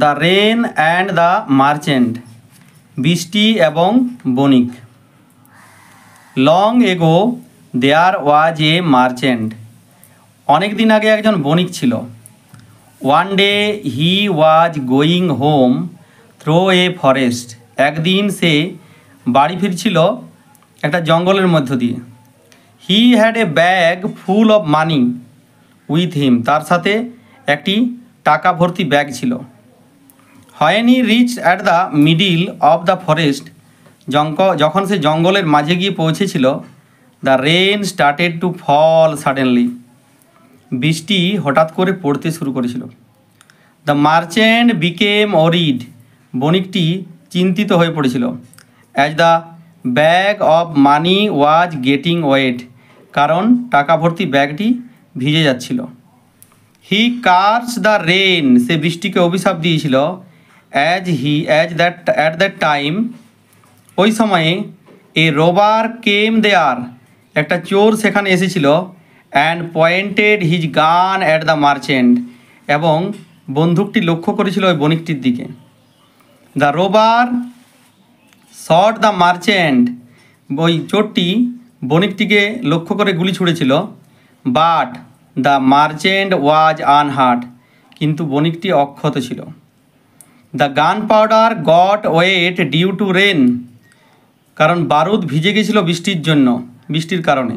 The rain and the merchant, বৃষ্টি এবং বণিক। Long ago দেয়ার ওয়াজ এ merchant, অনেক দিন আগে একজন বণিক ছিল। One day he was going home through a forest, একদিন সে বাড়ি ফিরছিল একটা জঙ্গলের মধ্য দিয়ে। He had a bag full of money with him, তার সাথে একটি টাকা ভর্তি ব্যাগ ছিল। When he reach at the middle of the forest, যখন সে জঙ্গলের মাঝে গিয়ে পৌঁছেছিল, the rain started to fall suddenly, বৃষ্টি হঠাৎ করে পড়তে শুরু করেছিল। দ্য মার্চেন্ট বিকেম অরিড, বণিকটি চিন্তিত হয়ে পড়েছিল। As the bag of money was getting wait, কারণ টাকা ভর্তি ব্যাগটি ভিজে যাচ্ছিল। হি কার্স দ্য রেন, সে বৃষ্টিকে অভিশাপ দিয়েছিল। অ্যাট দ্যাট টাইম, ওই সময়ে এ রোবার কেম দেয়ার, একটা চোর সেখানে এসেছিল। And pointed his gun at the merchant, এবং বন্দুকটি লক্ষ্য করেছিল ওই বণিকটির দিকে। The robber shot the merchant, ওই চোরটি বণিকটিকে লক্ষ্য করে গুলি ছুঁড়েছিল। But the merchant was unhurt, কিন্তু বণিকটি অক্ষত ছিল। The gunpowder got wet due to rain, কারণ বারুদ ভিজে গেছিল বৃষ্টির কারণে।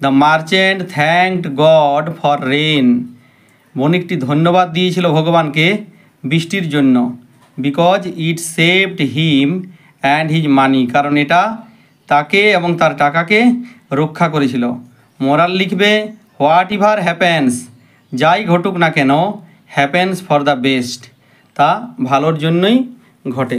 The merchant thanked God for rain, বণিকটি ধন্যবাদ দিয়েছিল ভগবানকে বৃষ্টির জন্য। Because it saved him and his মানি, কারণ এটা তাকে এবং তার টাকাকে রক্ষা করেছিল। মোরাল লিখবে, হোয়াট ইভার হ্যাপেন্স, যাই ঘটুক না কেন, হ্যাপেন্স ফর দ্য বেস্ট, তা ভালোর জন্যই ঘটে।